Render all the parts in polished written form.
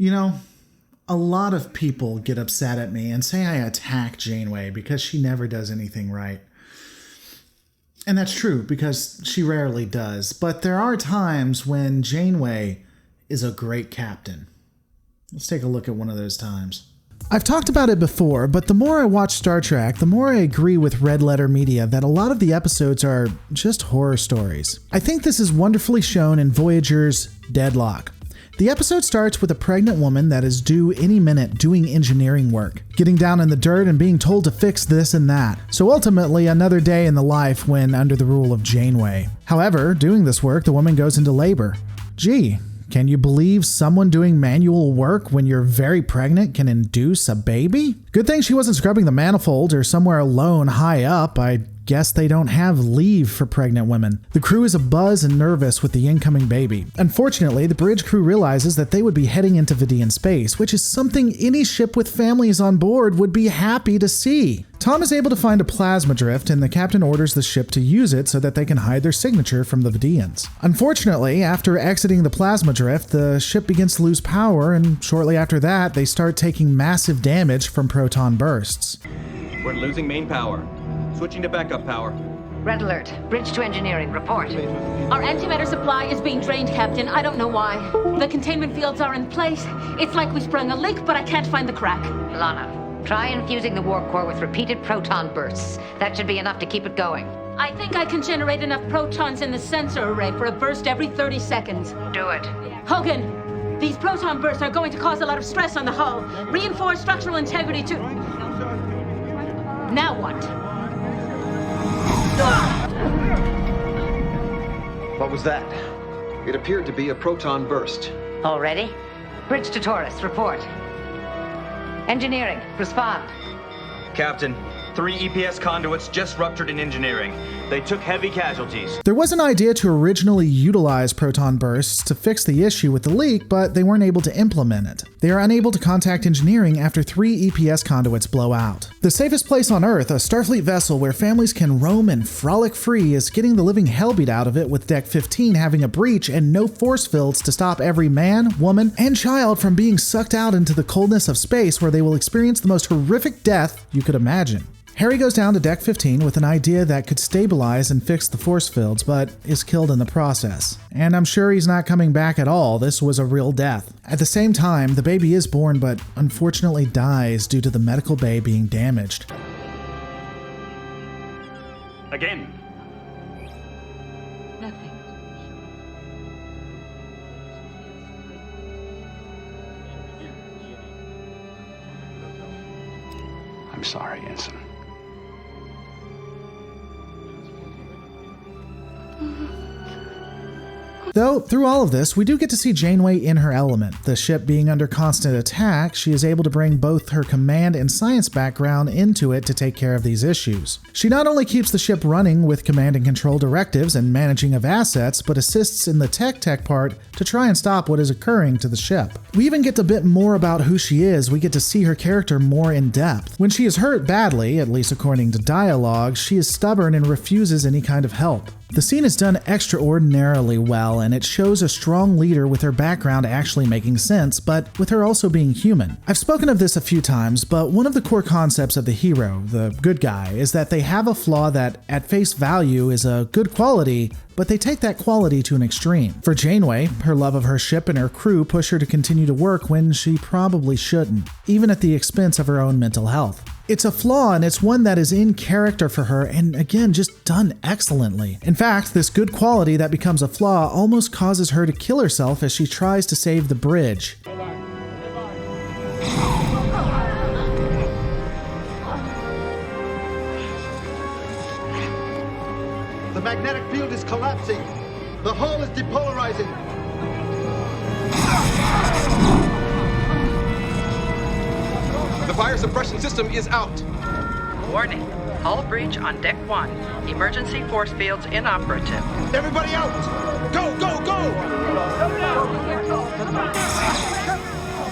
You know, a lot of people get upset at me and say I attack Janeway because she never does anything right. And that's true because she rarely does. But there are times when Janeway is a great captain. Let's take a look at one of those times. I've talked about it before, but the more I watch Star Trek, the more I agree with Red Letter Media that a lot of the episodes are just horror stories. I think this is wonderfully shown in Voyager's DeadLock. The episode starts with a pregnant woman that is due any minute doing engineering work, getting down in the dirt and being told to fix this and that. So ultimately, another day in the life when under the rule of Janeway. However, doing this work, the woman goes into labor. Gee, can you believe someone doing manual work when you're very pregnant can induce a baby? Good thing she wasn't scrubbing the manifold or somewhere alone high up. I guess they don't have leave for pregnant women. The crew is abuzz and nervous with the incoming baby. Unfortunately, the bridge crew realizes that they would be heading into Vidian space, which is something any ship with families on board would be happy to see. Tom is able to find a plasma drift, and the captain orders the ship to use it so that they can hide their signature from the Vidians. Unfortunately, after exiting the plasma drift, the ship begins to lose power, and shortly after that, they start taking massive damage from proton bursts. We're losing main power. Switching to backup power. Red alert. Bridge to engineering. Report. Our antimatter supply is being drained, Captain. I don't know why. The containment fields are in place. It's like we sprung a leak, but I can't find the crack. Lana, try infusing the warp core with repeated proton bursts. That should be enough to keep it going. I think I can generate enough protons in the sensor array for a burst every 30 seconds. Do it. Hogan, these proton bursts are going to cause a lot of stress on the hull. Reinforce structural integrity to... Now what? What was that? It appeared to be a proton burst. Already? Bridge to Taurus. Report. Engineering. Respond. Captain, 3 EPS conduits just ruptured in engineering. They took heavy casualties. There was an idea to originally utilize proton bursts to fix the issue with the leak, but they weren't able to implement it. They are unable to contact engineering after 3 EPS conduits blow out. The safest place on Earth, a Starfleet vessel where families can roam and frolic free, is getting the living hell beat out of it, with Deck 15 having a breach and no force fields to stop every man, woman, and child from being sucked out into the coldness of space, where they will experience the most horrific death you could imagine. Harry goes down to Deck 15 with an idea that could stabilize and fix the force fields, but is killed in the process. And I'm sure he's not coming back at all. This was a real death. At the same time, the baby is born, but unfortunately dies due to the medical bay being damaged. Again. Nothing. I'm sorry, Ensign. Though, through all of this, we do get to see Janeway in her element. The ship being under constant attack, she is able to bring both her command and science background into it to take care of these issues. She not only keeps the ship running with command and control directives and managing of assets, but assists in the tech part to try and stop what is occurring to the ship. We even get a bit more about who she is. We get to see her character more in depth. When she is hurt badly, at least according to dialogue, she is stubborn and refuses any kind of help. The scene is done extraordinarily well, and it shows a strong leader with her background actually making sense, but with her also being human. I've spoken of this a few times, but one of the core concepts of the hero, the good guy, is that they have a flaw that, at face value, is a good quality, but they take that quality to an extreme. For Janeway, her love of her ship and her crew push her to continue to work when she probably shouldn't, even at the expense of her own mental health. It's a flaw, and it's one that is in character for her, and again, just done excellently. In fact, this good quality that becomes a flaw almost causes her to kill herself as she tries to save the bridge. The magnetic field is collapsing. The hull is depolarizing. The fire suppression system is out. Warning. Hull breach on Deck 1. Emergency force fields inoperative. Everybody out! Go, go, go!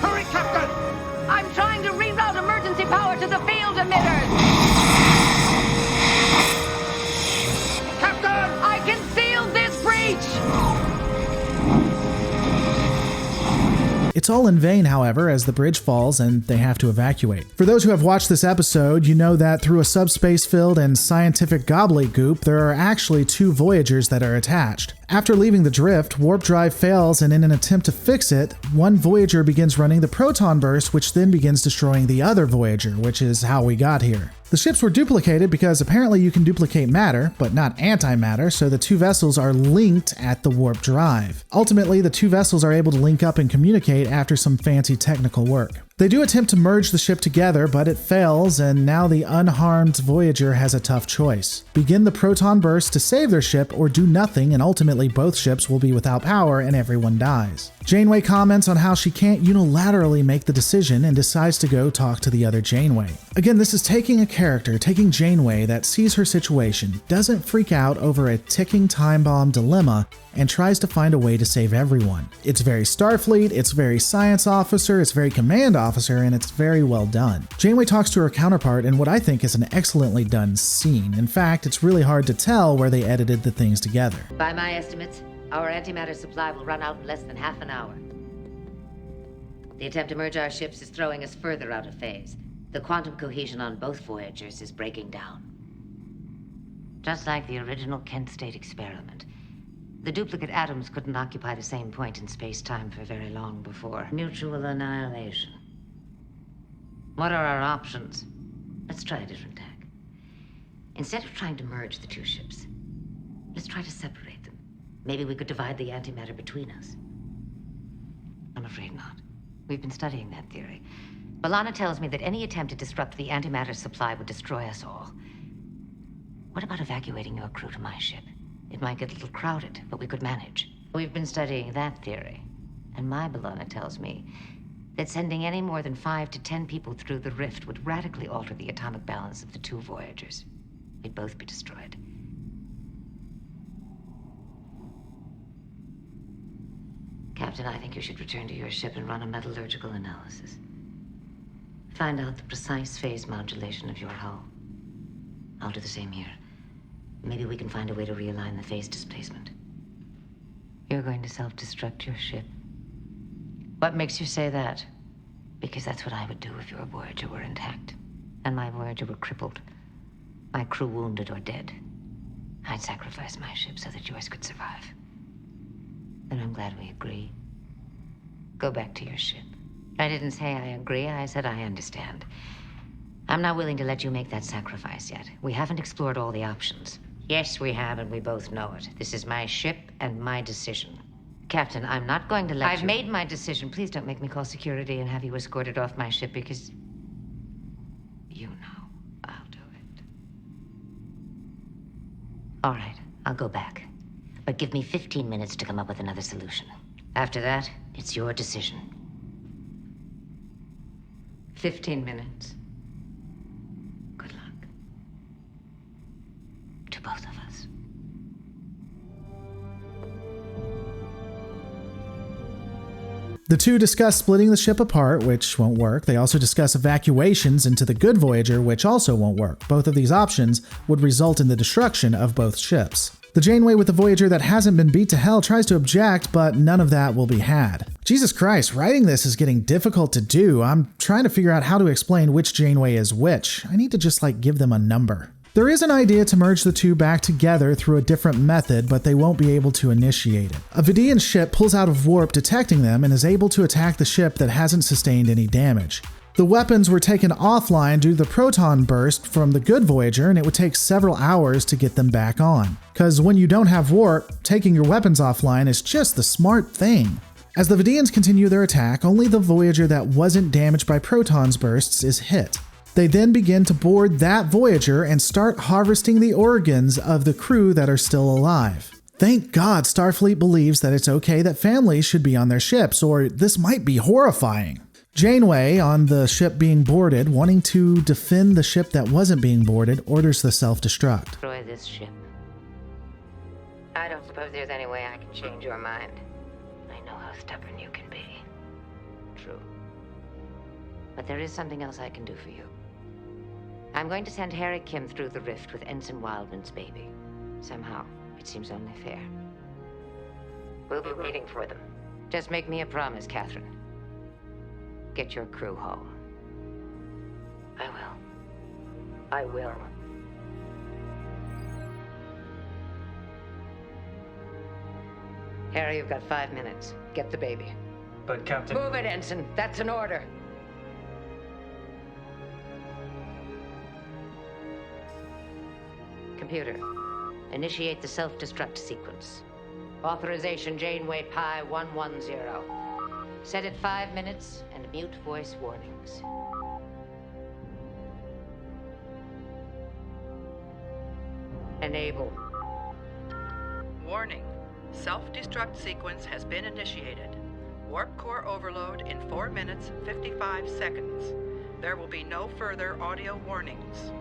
Hurry, Captain! I'm trying to reroute emergency power to the field emitters! Captain! I can seal this breach! It's all in vain, however, as the bridge falls and they have to evacuate. For those who have watched this episode, you know that through a subspace field and scientific gobbledygook, there are actually 2 Voyagers that are attached. After leaving the drift, warp drive fails, and in an attempt to fix it, one Voyager begins running the proton burst, which then begins destroying the other Voyager, which is how we got here. The ships were duplicated because apparently you can duplicate matter, but not antimatter, so the 2 vessels are linked at the warp drive. Ultimately, the 2 vessels are able to link up and communicate after some fancy technical work. They do attempt to merge the ship together, but it fails, and now the unharmed Voyager has a tough choice. Begin the proton burst to save their ship, or do nothing, and ultimately both ships will be without power and everyone dies. Janeway comments on how she can't unilaterally make the decision and decides to go talk to the other Janeway. Again, this is taking a character, taking Janeway, that sees her situation, doesn't freak out over a ticking time bomb dilemma, and tries to find a way to save everyone. It's very Starfleet, it's very science officer, it's very command officer, and it's very well done. Janeway talks to her counterpart in what I think is an excellently done scene. In fact, it's really hard to tell where they edited the things together. By my estimates, our antimatter supply will run out in less than half an hour. The attempt to merge our ships is throwing us further out of phase. The quantum cohesion on both Voyagers is breaking down. Just like the original Kent State experiment. The duplicate atoms couldn't occupy the same point in space-time for very long before mutual annihilation. What are our options? Let's try a different tack. Instead of trying to merge the 2 ships, let's try to separate them. Maybe we could divide the antimatter between us. I'm afraid not. We've been studying that theory. B'Elanna tells me that any attempt to disrupt the antimatter supply would destroy us all. What about evacuating your crew to my ship? It might get a little crowded, but we could manage. We've been studying that theory, and my B'Elanna tells me that sending any more than 5 to 10 people through the rift would radically alter the atomic balance of the 2 Voyagers. We'd both be destroyed. Captain, I think you should return to your ship and run a metallurgical analysis. Find out the precise phase modulation of your hull. I'll do the same here. Maybe we can find a way to realign the phase displacement. You're going to self-destruct your ship. What makes you say that? Because that's what I would do if your Voyager were intact, and my Voyager were crippled, my crew wounded or dead. I'd sacrifice my ship so that yours could survive. Then I'm glad we agree. Go back to your ship. I didn't say I agree, I said I understand. I'm not willing to let you make that sacrifice yet. We haven't explored all the options. Yes, we have, and we both know it. This is my ship and my decision. Captain, I'm not going to let you... I've made my decision. Please don't make me call security and have you escorted off my ship because... you know I'll do it. All right, I'll go back. But give me 15 minutes to come up with another solution. After that, it's your decision. 15 minutes. Good luck. To both of us. The 2 discuss splitting the ship apart, which won't work. They also discuss evacuations into the good Voyager, which also won't work. Both of these options would result in the destruction of both ships. The Janeway with the Voyager that hasn't been beat to hell tries to object, but none of that will be had. Jesus Christ, writing this is getting difficult to do. I'm trying to figure out how to explain which Janeway is which. I need to just give them a number. There is an idea to merge the 2 back together through a different method, but they won't be able to initiate it. A Vidian ship pulls out of warp detecting them and is able to attack the ship that hasn't sustained any damage. The weapons were taken offline due to the proton burst from the good Voyager, and it would take several hours to get them back on. Cause when you don't have warp, taking your weapons offline is just the smart thing. As the Vidians continue their attack, only the Voyager that wasn't damaged by protons bursts is hit. They then begin to board that Voyager and start harvesting the organs of the crew that are still alive. Thank God Starfleet believes that it's okay that families should be on their ships, or this might be horrifying. Janeway, on the ship being boarded, wanting to defend the ship that wasn't being boarded, orders the self-destruct. Destroy this ship. I don't suppose there's any way I can change your mind. I know how stubborn you can be. True. But there is something else I can do for you. I'm going to send Harry Kim through the rift with Ensign Wildman's baby. Somehow, it seems only fair. We'll be waiting for them. Just make me a promise, Catherine. get your crew home. I will. I will. Harry, you've got 5 minutes. Get the baby. But, Captain... Move it, Ensign. That's an order. Computer, initiate the self-destruct sequence. Authorization Janeway Pi 110. Set it 5 minutes and mute voice warnings. Enable. Warning. Self-destruct sequence has been initiated. Warp core overload in 4 minutes, 55 seconds. There will be no further audio warnings.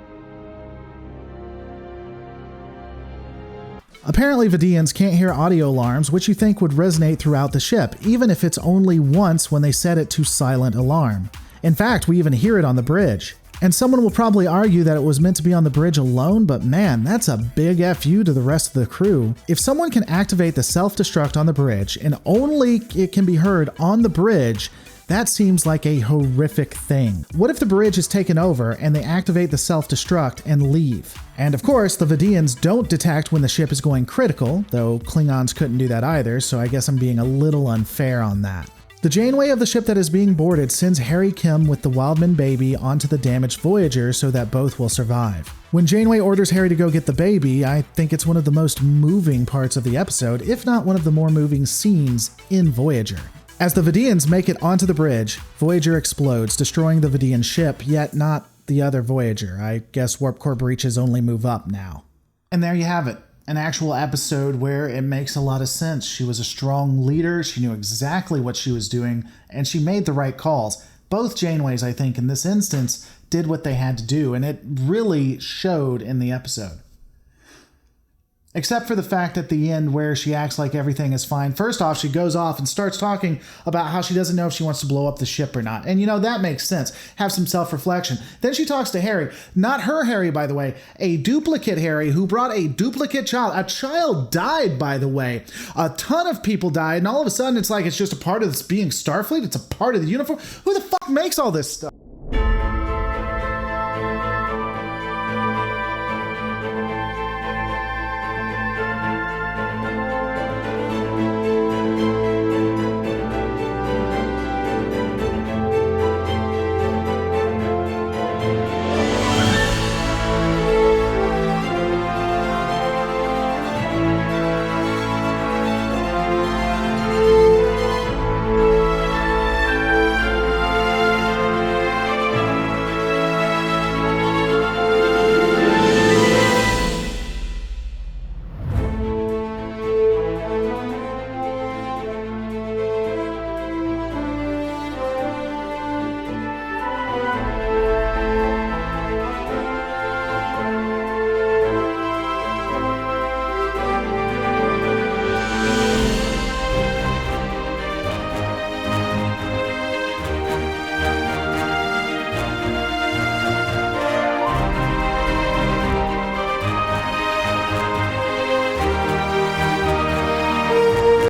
Apparently Vidians can't hear audio alarms, which you think would resonate throughout the ship, even if it's only once when they set it to silent alarm. In fact, we even hear it on the bridge. And someone will probably argue that it was meant to be on the bridge alone, but man, that's a big FU to the rest of the crew. If someone can activate the self-destruct on the bridge, and only it can be heard on the bridge, that seems like a horrific thing. What if the bridge is taken over and they activate the self-destruct and leave? And of course, the Vidians don't detect when the ship is going critical, though Klingons couldn't do that either, so I guess I'm being a little unfair on that. The Janeway of the ship that is being boarded sends Harry Kim with the Wildman baby onto the damaged Voyager so that both will survive. When Janeway orders Harry to go get the baby, I think it's one of the most moving parts of the episode, if not one of the more moving scenes in Voyager. As the Vidians make it onto the bridge, Voyager explodes, destroying the Vidian ship, yet not the other Voyager. I guess warp core breaches only move up now. And there you have it. An actual episode where it makes a lot of sense. She was a strong leader, she knew exactly what she was doing, and she made the right calls. Both Janeways, I think, in this instance, did what they had to do, and it really showed in the episode. Except for the fact at the end where she acts like everything is fine. First off, she goes off and starts talking about how she doesn't know if she wants to blow up the ship or not. And you know, that makes sense. Have some self-reflection. Then she talks to Harry. Not her Harry, by the way. A duplicate Harry who brought a duplicate child. A child died, by the way. A ton of people died. And all of a sudden, it's like it's just a part of this being Starfleet. It's a part of the uniform. Who the fuck makes all this stuff?